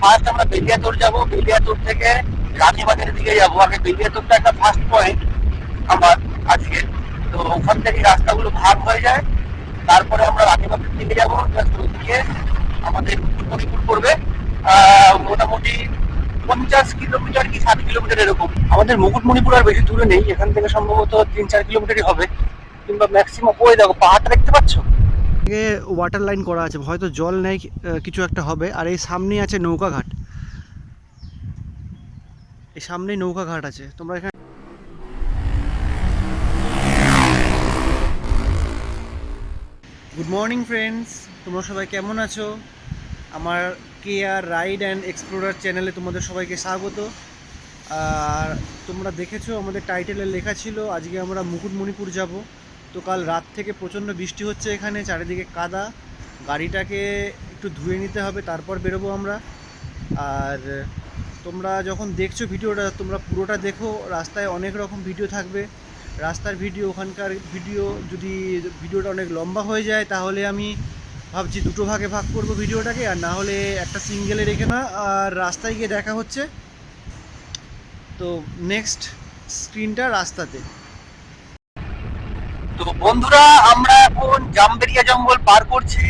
First আমরা বেলিয়াতোড় যাবো, বেলিয়াতোড় থেকে রানীবাগের দিকে যাবো। আগে বেলিয়াতোড়টা একটা ফার্স্ট পয়েন্ট আমার আজকে। তো ওখান থেকে রাস্তাগুলো ভাগ হয়ে যায়, তারপরে আমরা রানীবাগের দিকে যাবো। ওইদিকে আমাদের মুকুটমণিপুর পড়বে মোটামুটি 50 কিলোমিটার কি 60 কিলোমিটার এরকম। আমাদের মুকুটমণিপুর আর বেশি দূরে নেই, এখান থেকে সম্ভবত 3-4 কিলোমিটারই হবে, কিংবা ম্যাক্সিমাম। ওই দেখো পাহাড়টা দেখতে পাচ্ছ, ওয়াটার লাইন করা আছে, হয়তো জল নেই, কিছু একটা হবে। আর এই সামনেই আছে নৌকা ঘাট, এই সামনেই নৌকা ঘাট আছে। তোমরা এখানে গুড মর্নিং ফ্রেন্ডস, তোমরা সবাই কেমন আছো? আমার কেআর রাইড অ্যান্ড এক্সপ্লোরার চ্যানেলে তোমাদের সবাইকে স্বাগত। আর তোমরা দেখেছো আমাদের টাইটেলে লেখা ছিল আজকে আমরা মুকুটমণিপুর যাব। তো কাল রাত থেকে প্রচণ্ড বৃষ্টি হচ্ছে, এখানে চারিদিকে কাদা, গাড়িটাকে একটু ধুয়ে নিতে হবে, তারপর বেরোবো আমরা। আর তোমরা যখন দেখছো ভিডিওটা, তোমরা পুরোটা দেখো। রাস্তায় অনেক রকম ভিডিও থাকবে, রাস্তার ভিডিও, ওখানকার ভিডিও। যদি ভিডিওটা অনেক লম্বা হয়ে যায় তাহলে আমি ভাবছি দুটো ভাগে ভাগ করবো ভিডিওটাকে, আর না হলে একটা সিঙ্গেলে রেখে না। আর রাস্তায় গিয়ে দেখা হচ্ছে। তো নেক্সট স্ক্রিনটা রাস্তাতে। তো বন্ধুরা, আমরা এখন জামবেরিয়া জঙ্গল পার করছি।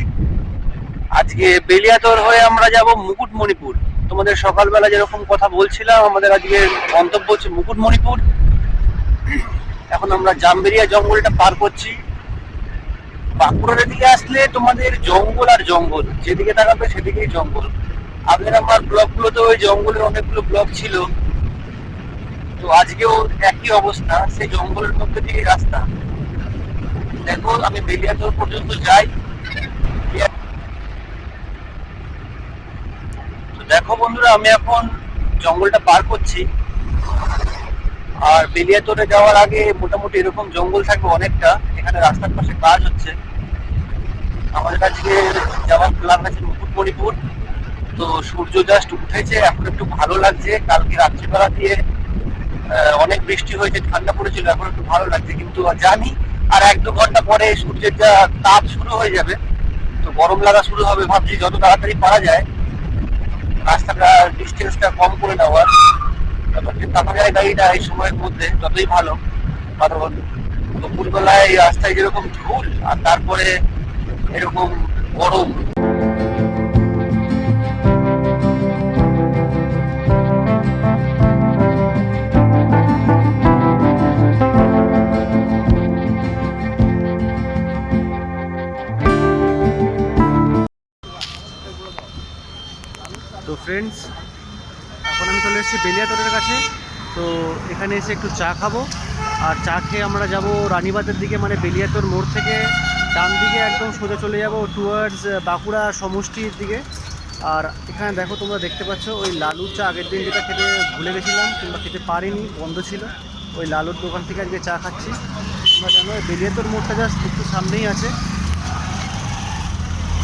আজকে বেলিয়াতোড় হয়ে আমরা যাব মুকুটমণিপুর। তোমাদের সকালবেলা যেরকম কথা বলছিলাম, আমাদের আজকে গন্তব্য হচ্ছে মুকুটমণিপুর। এখন আমরা জামবেরিয়া জঙ্গলটা পার করছি। বাঁকুড়ার দিকে আসলে তোমাদের জঙ্গল আর জঙ্গল, যেদিকে তাকাবে সেদিকেই জঙ্গল। আগের আমার ব্লগগুলোতে ওই জঙ্গলের অনেকগুলো ব্লগ ছিল, তো আজকেও একই অবস্থা, সেই জঙ্গলের মধ্যে দিয়ে রাস্তা। দেখো আমি বেলিয়াতোড় পর্যন্ত যাই। তো দেখো বন্ধুরা, আমি এখন জঙ্গলটা পার করছি। আর বেলিয়াতোড়ে যাওয়ার আগে মোটামুটি এরকম জঙ্গল থাকবে অনেকটা। এখানে রাস্তার পাশে কাজ হচ্ছে। আমাদের আজকে যাওয়ার প্ল্যান আছে মুকুটমণিপুর। তো সূর্য জাস্ট উঠেছে, এখন একটু ভালো লাগছে। কালকে রাত্রিবেলা দিয়ে অনেক বৃষ্টি হয়েছে, ঠান্ডা পড়েছিল, এখন একটু ভালো লাগছে। কিন্তু জানি আর 1-2 ঘন্টা পরে সূর্যের যা তাপ শুরু হয়ে যাবে, তো গরম লাগা শুরু হবে। ভাবছি যত তাড়াতাড়ি পারা যায় রাস্তাটা ডিস্টেন্সটা কম করে নেওয়ার, যতক্ষণ থাকা যায় গাড়িটা এই সময়ের মধ্যে ততই ভালো। কারণ দুপুরবেলায় এই রাস্তায় যেরকম ধুল, আর তারপরে এরকম গরম। তো ফ্রেন্ডস, এখন আমি চলে এসেছি বেলিয়াতোড়ের কাছে। তো এখানে এসে একটু চা খাবো, আর চা খেয়ে আমরা যাব রানীবাঁধের দিকে, মানে বেলিয়াতোড় মোড় থেকে ডান দিকে একদম সোজা চলে যাব টুয়ার্ডস বাঁকুড়া সমষ্টির দিকে। আর এখানে দেখো, তোমরা দেখতে পাচ্ছ ওই লালুর চা, আগের দিন যেটা খেতে ভুলে গেছিলাম কিংবা খেতে পারিনি, বন্ধ ছিল, ওই লালুর দোকান থেকে আজকে চা খাচ্ছি। তোমরা জানো বেলিয়াতোড় মোড়টা জাস্ট একটু সামনেই আছে,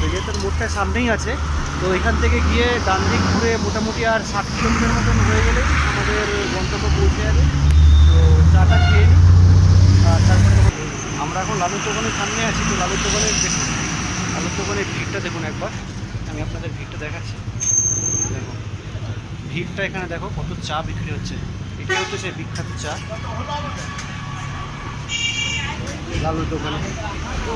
বেলিয়াতোড় মোড়টা সামনেই আছে। তো এখান থেকে গিয়ে ডান দিক ঘুরে মোটামুটি আর 60 কিলোমিটার মতন হয়ে গেলে আমাদের গন্তব্য পৌঁছে যাবে। তো চাটা খেয়ে নিই, আর তারপরে আমরা এখন লালুর দোকানের সামনে আছি। তো লালুর দোকানের দেখুন, লালুর দোকানের ভিড়টা দেখুন একবার, আমি আপনাদের ভিড়টা দেখাচ্ছি। দেখুন ভিড়টা, এখানে দেখো কত চা বিক্রি হচ্ছে। এটাই হচ্ছে সেই বিখ্যাত চা লালুর দোকানে। তো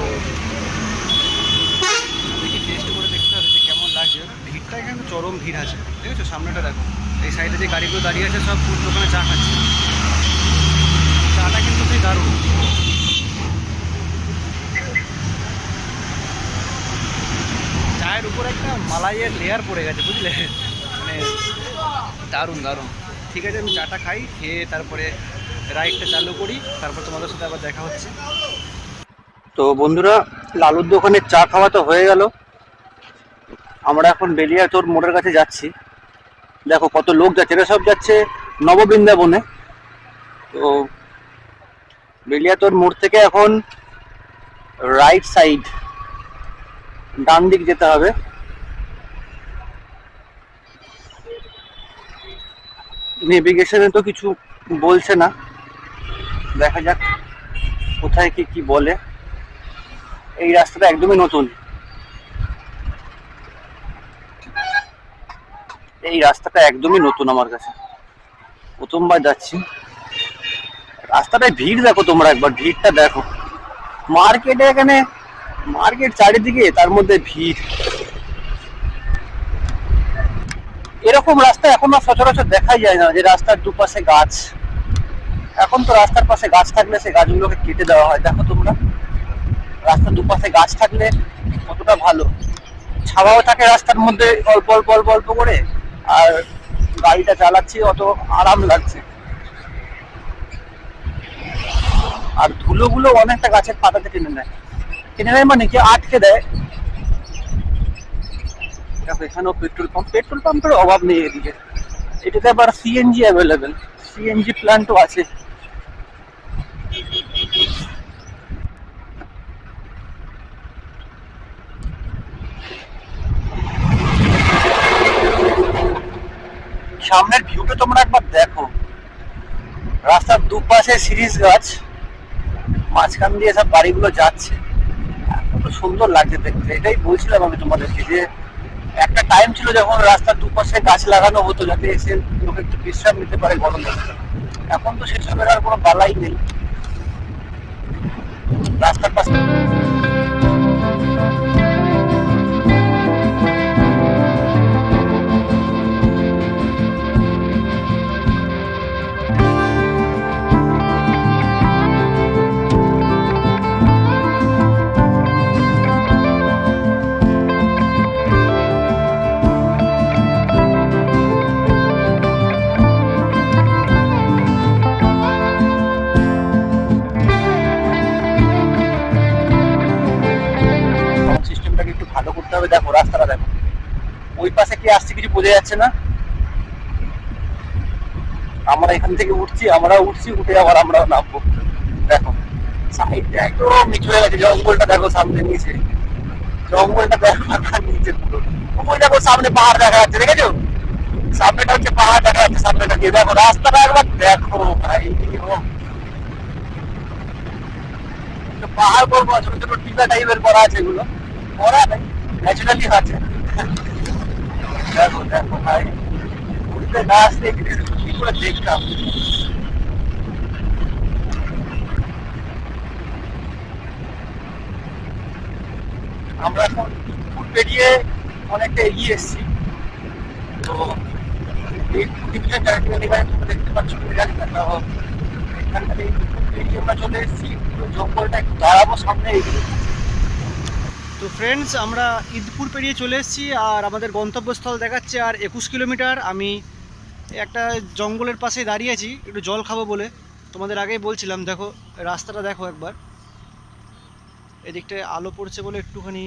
দেখি টেস্ট করে দেখতে হবে যে কেমন লাগছে। ভিড়টা এখানে চরম ভিড় আছে, ঠিক আছে। সামনেটা দেখো, এই সাইডে যে গাড়িগুলো দাঁড়িয়ে আছে সব ফুড দোকানে চা খাচ্ছে। চাটা কিন্তু সেই দারুণ। চায়ের উপরে একটা মালাইয়ের লেয়ার পড়ে গেছে, বুঝলে, মানে দারুণ দারুণ। ঠিক আছে, আমি চাটা খাই, খেয়ে তারপরে রাইডটা চালু করি, তারপর তোমাদের সাথে আবার দেখা হচ্ছে। তো বন্ধুরা, লালুর দোকানের চা খাওয়া তো হয়ে গেল। আমরা এখন বেলিয়াতোড় মোড়ের কাছে যাচ্ছি। দেখো কত লোক যাচ্ছে, এরা সব যাচ্ছে নববৃন্দাবনে। তো বেলিয়াতোড় মোড় থেকে এখন রাইট সাইড ডান দিক যেতে হবে। নেভিগেশনে তো কিছু বলছে না, দেখা যাক কোথায় কি বলে। এই রাস্তাটা একদমই নতুন। এই রাস্তাটা একদমই নতুন আমার কাছে, প্রথমবার যাচ্ছি। রাস্তাটায় ভিড় দেখো তোমরা, একবার ভিড়টা দেখো। মার্কেটে এখানে মার্কেট চারিদিকে, তার মধ্যে ভিড়। এরকম রাস্তা এখন আর সচরাচর দেখাই যায় না, যে রাস্তার দুপাশে গাছ। এখন তো রাস্তার পাশে গাছ থাকলে সে গাছগুলোকে কেটে দেওয়া হয়। দেখো তোমরা, রাস্তার দুপাশে গাছ থাকলে কতটা ভালো, ছাওয়াও থাকে রাস্তার মধ্যে অল্প অল্প অল্প অল্প করে, আর গাড়িটা চালাচ্ছি অত আরাম লাগছে। আর ধুলোগুলো অনেকটা গাছের পাতাতে টেনে নেয়, টেনে নেয় মানে কি আটকে দেয়। দেখো এখানেও পেট্রোল পাম্প, পেট্রোল পাম্পের অভাব নেই এদিকে। এটাতে আবার সিএনজি অ্যাভেলেবেল, সিএনজি প্ল্যান্টও আছে। সামনের ভিউটা তোমরা একবার দেখো, রাস্তার দুপাশে সিরিজ গাছ, মাঝখান দিয়ে সব বাড়িগুলো যাচ্ছে, কত সুন্দর লাগছে দেখতে। এটাই বলছিলাম আমি তোমাদেরকে, যে একটা টাইম ছিল যখন রাস্তার দুপাশে গাছ লাগানো হতো, যাতে এসে লোক একটু বিশ্রাম নিতে পারে গরমে। এখন তো সেসবের আর কোনো বালাই নেই রাস্তার পাশে। সিস্টেমটাকে একটু ভালো করতে হবে। দেখো রাস্তাটা দেখো, ওই পাশে কি আসছে কিছু বোঝা যাচ্ছে না। আমরা এখান থেকে উঠছি, আমরাও উঠছি, উঠে আবার আমরাও নামবো। দেখো সাইডটা একদম নিচু হয়ে গেছে, জঙ্গলটা দেখো সামনে নিচে, জঙ্গলটা দেখো নিচে পুরো। ওই দেখো সামনে পাহাড় দেখা যাচ্ছে, দেখেছো? সামনেটা হচ্ছে পাহাড় দেখা যাচ্ছে, সামনেটা দিয়ে দেখো রাস্তাটা একবার দেখো ভাই। পাহাড় বলবো, ছোট ছোট টিলা টাইপের করা আছে, এগুলো করা নেই, ন্যাচারালি আছে। দেখো দেখো ভাই, উঠতে না আসলে কি করে দেখতাম। আমরা এখন ফুট পেরিয়ে অনেকটা এগিয়ে এসেছি। তো এই দেখতে পাচ্ছ জানি না, এখান থেকে আমরা চলে এসেছি, জঙ্গলটা একটু দাঁড়াবো সামনে এগিয়ে। তো ফ্রেন্ডস, আমরা ঈদপুর পেরিয়ে চলে এসেছি, আর আমাদের গন্তব্যস্থল দেখাচ্ছে আর 21 কিলোমিটার। আমি একটা জঙ্গলের পাশে দাঁড়িয়ে আছি, একটু জল খাবো বলে। তোমাদের আগেই বলছিলাম, দেখো রাস্তাটা দেখো একবার, এদিকটায় আলো পড়ছে বলে একটুখানি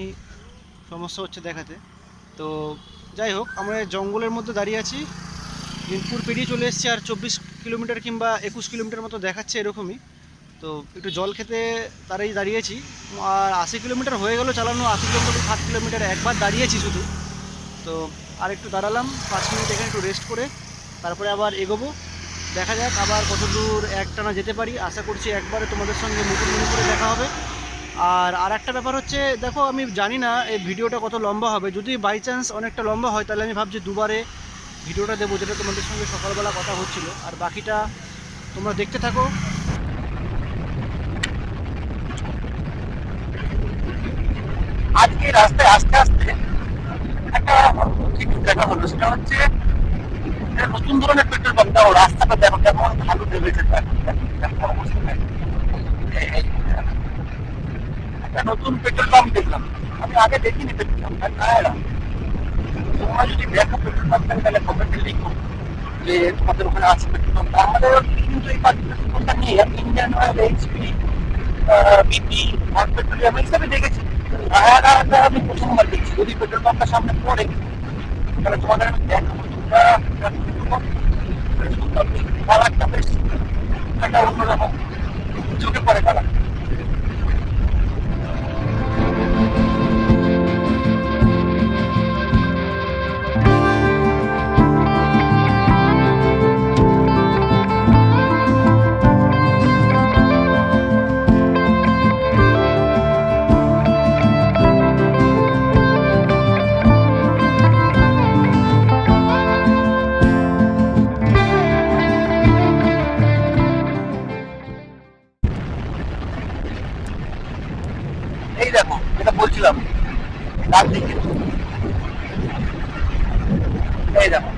সমস্যা হচ্ছে দেখাতে। তো যাই হোক, আমরা জঙ্গলের মধ্যে দাঁড়িয়ে আছি, দিনপুর পেরিয়ে চলে এসেছি, আর 24 কিলোমিটার কিংবা 21 কিলোমিটার মতো দেখাচ্ছে এরকমই। তো একটু জল খেতে তারাই দাঁড়িয়েছি। আর 80 কিলোমিটার হয়ে গেল চালানো, 80 কিলোমিটার 60 কিলোমিটার একবার দাঁড়িয়েছি শুধু। তো আর একটু দাঁড়ালাম 5 মিনিট এখানে, একটু রেস্ট করে তারপরে আবার এগোবো। দেখা যাক আবার কত দূর একটানা যেতে পারি। আশা করছি একবারে তোমাদের সঙ্গে মুখোমুখি করে দেখা হবে। আর একটা ব্যাপার হচ্ছে, দেখো আমি জানি না এই ভিডিওটা কত লম্বা হবে। যদি বাই চান্স অনেকটা লম্বা হয়, তাহলে আমি ভাবছি দুবারে ভিডিওটা দেবো, যেটা তোমাদের সঙ্গে সকালবেলা কথা হচ্ছিল। আর বাকিটা তোমরা দেখতে থাকো। আজকে রাস্তায় আস্তে আস্তে একটা কিছু দেখা হলো, সেটা হচ্ছে নতুন ধরনের পেট্রোল পাম্প। দেখো রাস্তাটা দেখো কেমন ভালো ভেবেছে, একটা নতুন পেট্রোল পাম্প দেখলাম, আমি আগে দেখিনি পেট্রোল পাম্প। তোমরা যদি দেখো পেট্রোল পাম্প, তাহলে কমেন্টে লিখো যে তোমাদের ওখানে আছে পেট্রোল পাম্প। আমাদের কিন্তু এই পেট্রোল পাম্পটা নেই। আমি Indian oil, HP, BP, Bharat petroleum হিসাবে দেখেছি, আমি প্রথমবার দেখছি। যদি পেট্রোল পাম্পটা সামনে পড়ে, তাহলে তোমাদের আমি দেখাবো। কালারটা বেশ একটা অন্যরকম চোখে পড়ে কালার। এই দেখো,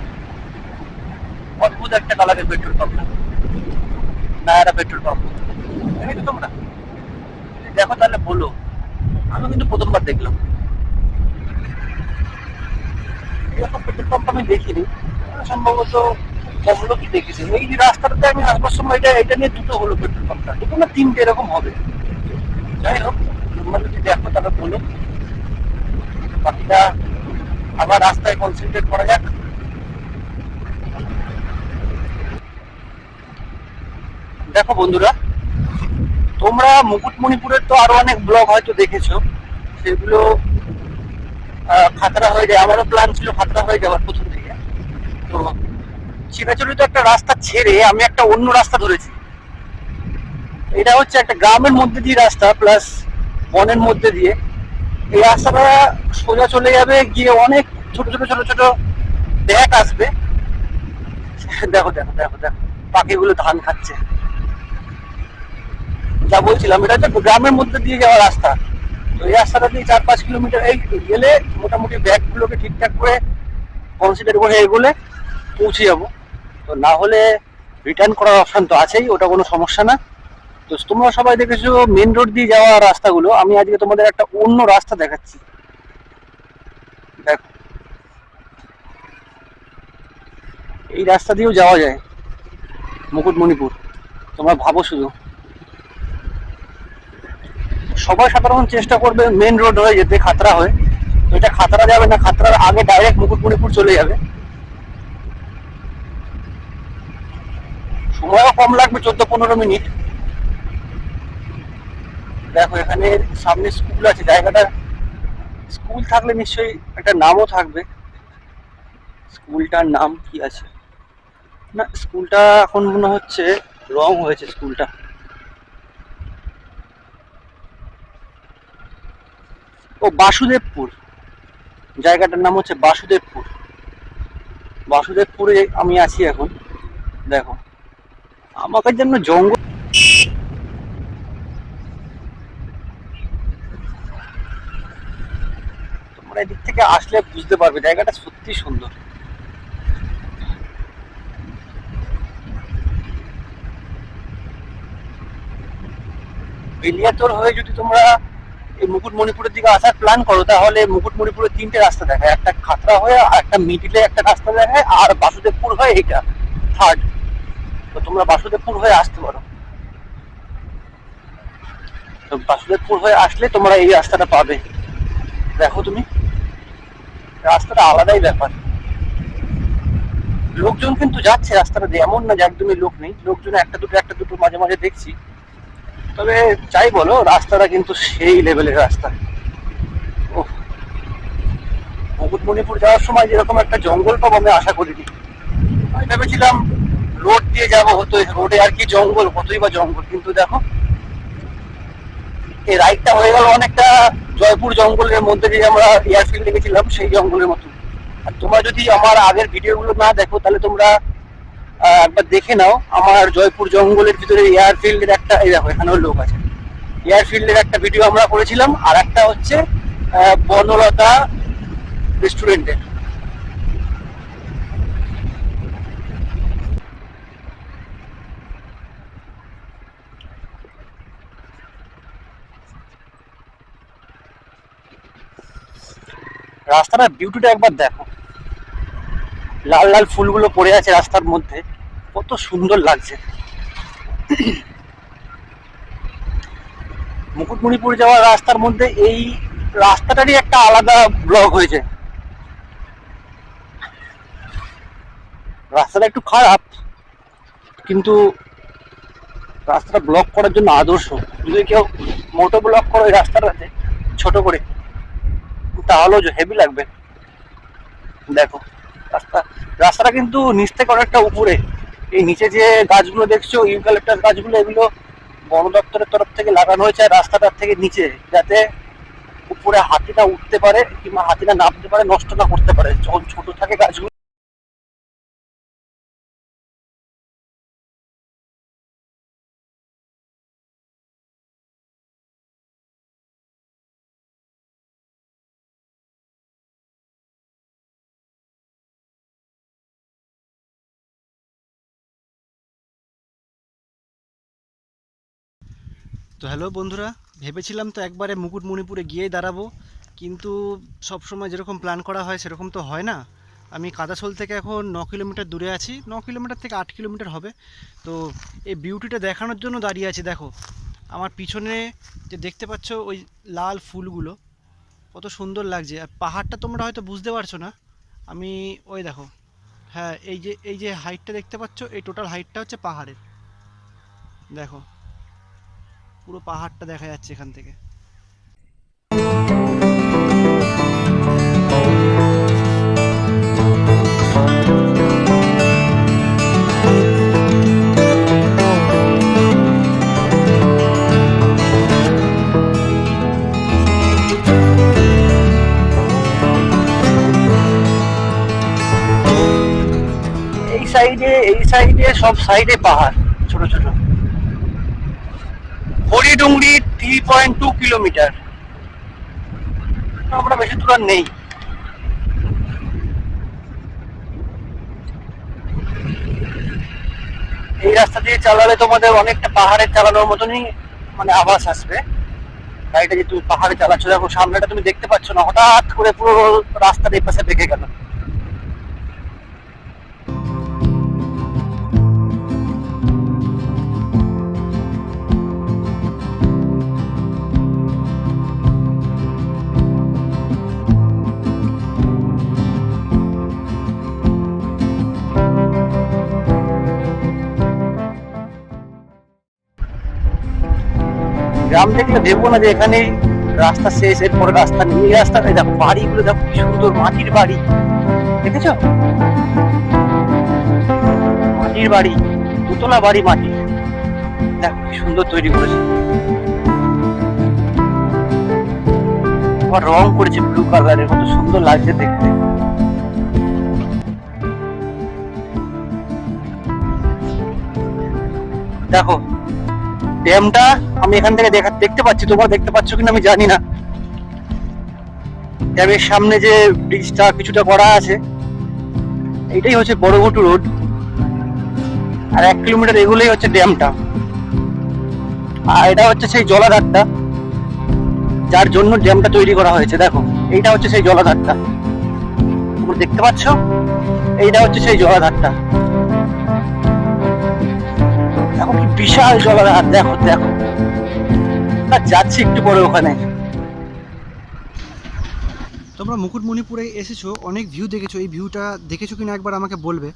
অদ্ভুত একটা কালারের petrol pump, Nayara petrol pump. দেখেছো তোমরা? দেখো তাহলে বলো, আমি কিন্তু প্রথমবার দেখলাম এরকম পেট্রোল পাম্প, আমি দেখিনি। সম্ভবত কম লোকই দেখেছি। এই যে রাস্তাটাতে আমি আসবার সময় এটা নিয়ে দুটো হলো পেট্রোল পাম্পটা, দুটো না তিনটে এরকম হবে। যাই হোক, তোমরা যদি দেখো তাহলে বলো, বাকিটা আবার রাস্তায় কনসেন্ট্রেট করা যাক। দেখো বন্ধুরা, তোমরা মুকুটমণিপুরের তো আরো অনেক ব্লগ হয়তো দেখেছো, সেগুলো খাতড়া হয়ে যায়। আমারও প্ল্যান ছিল খাতড়া হয়ে যাওয়ার প্রথম দিকে। তো চিরাচরিত একটা রাস্তা ছেড়ে আমি একটা অন্য রাস্তা ধরেছি। এটা হচ্ছে একটা গ্রামের মধ্যে দিয়ে রাস্তা, প্লাস বনের মধ্যে দিয়ে। এই রাস্তাটা সোজা চলে যাবে, গিয়ে অনেক ছোট ছোট ছোট ছোট ড্যাক আসবে। দেখো দেখো দেখো দেখো, পাখিগুলো ধান খাচ্ছে। যা বলছিলাম, এটা হচ্ছে গ্রামের মধ্যে দিয়ে যাওয়া রাস্তা। তো এই রাস্তাটা দিয়ে 4-5 কিলোমিটার এই গেলে মোটামুটি ব্যাগগুলোকে ঠিকঠাক করে কনসিডার করে এগুলো পৌঁছে যাবো। তো না হলে রিটার্ন করার অপশন তো আছেই, ওটা কোনো সমস্যা না। তো তোমরা সবাই দেখেছো মেন রোড দিয়ে যাওয়া রাস্তাগুলো, আমি আজকে তোমাদের একটা অন্য রাস্তা দেখাচ্ছি। দেখো, এই রাস্তা দিয়েও যাওয়া যায় মুকুটমণিপুর। তোমরা ভাবো শুধু, সবাই সাধারণ চেষ্টা করবে মেন রোড হয়ে যেতে, খাতড়া হয়ে। তো এটা খাতড়া যাবে না, খাতড়ার আগে ডাইরেক্ট মুকুটমণিপুর চলে যাবে। সময়ও কম লাগবে, 14-15 মিনিট। দেখো এখানে সামনে স্কুল আছে, জায়গাটা স্কুল থাকলে নিশ্চয়ই একটা নামও থাকবে। স্কুলটার নাম কি আছে? না, স্কুলটা এখন মনে হচ্ছে রং হয়েছে স্কুলটা। ও বাসুদেবপুর, জায়গাটার নাম হচ্ছে বাসুদেবপুর। বাসুদেবপুরে আমি আছি এখন। দেখো, আমাকে জন্য জঙ্গল। তোমরা এদিক থেকে আসলে বুঝতে পারবে জায়গাটা সত্যি সুন্দর। বেলিয়াতোর হয়ে যদি তোমরা এই মুকুটমণিপুরের দিকে আসার প্ল্যান করো, তাহলে মুকুটমণিপুরের তিনটে রাস্তা দেখায়, একটা খাতড়া হয়ে, আর একটা মিডিলে একটা রাস্তা দেখায়, আর বাসুদেবপুর হয়ে এইটা থার্ড। তো তোমরা বাসুদেবপুর হয়ে আসতে পারো। তো বাসুদেবপুর হয়ে আসলে তোমরা এই রাস্তাটা পাবে। দেখো তুমি, রাস্তাটা আলাদাই ব্যাপার। লোকজন কিন্তু যাচ্ছে রাস্তাটা দিয়ে, এমন না যে একদমই লোক নেই, লোকজন একটা দুটো মাঝে মাঝে দেখছি। তবে যাই বলো, রাস্তাটা কিন্তু সেই লেভেলের রাস্তা। ও, মুকুটমণিপুর যাওয়ার সময় যেরকম একটা জঙ্গল পাবো আমি আশা করিনি। আমি ভেবেছিলাম রোড দিয়ে যাবো, হতো রোডে আর কি জঙ্গল, কতই বা জঙ্গল। কিন্তু দেখো, এই রাইডটা হয়ে গেল অনেকটা জয়পুর জঙ্গলের মধ্যে দিয়ে আমরা এয়ারফিল্ডে গেছিলাম সেই জঙ্গলের মতো। আর তোমরা যদি আমার আগের ভিডিওগুলো না দেখো, তাহলে তোমরা একবার দেখে নাও। আমার জয়পুর জঙ্গলের ভিতরে এয়ারফিল্ডের একটা, এই দেখো এখানেও লোক আছে, এয়ারফিল্ডের একটা ভিডিও আমরা করেছিলাম। আর একটা হচ্ছে বনলতা রেস্টুরেন্টের। রাস্তাটার বিউটিটা একবার দেখো, লাল লাল ফুলগুলো পড়ে আছে রাস্তার মধ্যে, কত সুন্দর লাগছে। মুকুটমণিপুর যাওয়ার রাস্তার মধ্যে এই রাস্তাটারই একটা আলাদা ব্লগ হয়েছে। রাস্তাটা একটু খারাপ, কিন্তু রাস্তাটা ব্লক করার জন্য আদর্শ। যদি কেউ মোটো ব্লক করে ওই রাস্তাটাতে ছোট করে, তাহলেও হেভি লাগবে। দেখো, রাস্তা রাস্তাটা কিন্তু নিচ থেকে অনেকটা উপরে। এই নিচে যে গাছগুলো দেখছো, ইউক্যালিপটাস গাছগুলো, এগুলো বন দপ্তরের তরফ থেকে লাগানো হয়েছে রাস্তাটার থেকে নিচে, যাতে উপরে হাতিটা উঠতে পারে কিংবা হাতিটা নামতে পারে, নষ্ট না করতে পারে যখন ছোট থাকে গাছগুলো। তো হ্যালো বন্ধুরা, ভেবেছিলাম তো একবারে মুকুটমণিপুরে গিয়েই দাঁড়াবো, কিন্তু সবসময় যেরকম প্ল্যান করা হয় সেরকম তো হয় না। আমি কাদাসোল থেকে এখন 9 কিলোমিটার দূরে আছি, 9 কিলোমিটার থেকে 8 কিলোমিটার হবে। তো এই বিউটিটা দেখানোর জন্য দাঁড়িয়ে আছি। দেখো আমার পিছনে যে দেখতে পাচ্ছ ওই লাল ফুলগুলো, কত সুন্দর লাগছে। আর পাহাড়টা তোমরা হয়তো বুঝতে পারছো না, আমি ওই দেখো, হ্যাঁ এই যে হাইটটা দেখতে পাচ্ছ, এই টোটাল হাইটটা হচ্ছে পাহাড়ের। দেখো পুরো পাহাড়টা দেখা যাচ্ছে এখান থেকে। এই সাইডে সব সাইডে পাহাড়, ছোট ছোট। হরিডুংরি 3.2 কিলোমিটার, আমরা বেশি দূর আর নেই। এই রাস্তা দিয়ে চালালে তোমাদের অনেকটা পাহাড়ে চালানোর মতনই মানে আভাস আসবে। গাড়িটা যে তুমি পাহাড়ে চালাচ্ছ, দেখো সামনেটা তুমি দেখতে পাচ্ছ না, হঠাৎ করে পুরো রাস্তাটা এই পাশে বেঁকে গেল। গ্রাম দেখলে দেখবো না যে এখানে রাস্তা শেষ, এরপরে রাস্তা নেই। এই রাস্তাটা দেখো, বাড়িগুলো দেখো কি সুন্দর, মাটির বাড়ি, দেখেছো? মাটির বাড়ি, দুতলা বাড়ি মাটি, দেখো কি সুন্দর তৈরি করেছে। আবার রং করেছে ব্লু কালারের, কত সুন্দর লাগছে দেখতে। দেখো ড্যামটা আমি এখান থেকে দেখতে পাচ্ছি, তোমরা দেখতে পাচ্ছ কিনা আমি জানি না। ড্যামের সামনে যে ব্রিজটা কিছুটা করা আছে, এইটাই হচ্ছে বড়ঘটু রোড। আর 1 কিলোমিটার এগুলোই হচ্ছে ড্যামটা। আর এটা হচ্ছে সেই জলাধারটা যার জন্য ড্যামটা তৈরি করা হয়েছে। দেখো এইটা হচ্ছে সেই জলাধারটা, তোমরা দেখতে পাচ্ছ? এইটা হচ্ছে সেই জলাধারটা। দেখো কি বিশাল জলাধার, দেখো দেখো। যাচ্ছি একটু পরে ওখানে। তোমরা মুকুটমণিপুরে এসেছো, অনেক ভিউ দেখেছো, এই ভিউটা দেখেছো কিনা একবার আমাকে বলবে।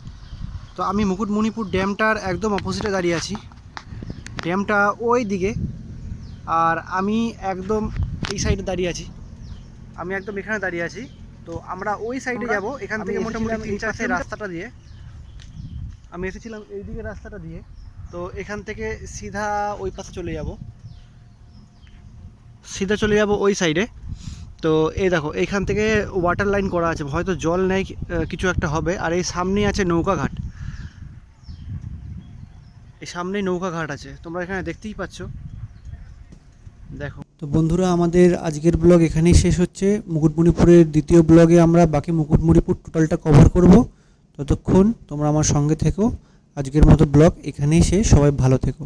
তো আমি মুকুটমণিপুর ড্যামটার একদম অপোজিটে দাঁড়িয়ে আছি। ড্যামটা ওই দিকে, আর আমি একদম এই সাইডে দাঁড়িয়ে আছি। আমি একদম এখানে দাঁড়িয়ে আছি। তো আমরা ওই সাইডে যাব, এখান থেকে মোটামুটি 3-4 রাস্তাটা দিয়ে আমি এসেছিলাম, এই দিকে রাস্তাটা দিয়ে। তো এখান থেকে সিধা ওই পাশে চলে যাব, সিধা চলে যাব ওই সাইডে। তো এই দেখো এইখান থেকে ওয়াটার লাইন করা আছে, হয়তো জল নেই, কিছু একটা হবে। আর এই সামনেই আছে নৌকা ঘাট, এই সামনেই নৌকা ঘাট আছে, তোমরা এখানে দেখতেই পাচ্ছ। দেখো তো বন্ধুরা, আমাদের আজকের ব্লগ এখানেই শেষ হচ্ছে। মুকুটমণিপুরের দ্বিতীয় ব্লগে আমরা বাকি মুকুটমণিপুর টোটালটা কভার করব। ততক্ষণ তোমরা আমার সঙ্গে থেকো। আজকের মতো ব্লগ এখানেই শেষ, সবাই ভালো থেকো।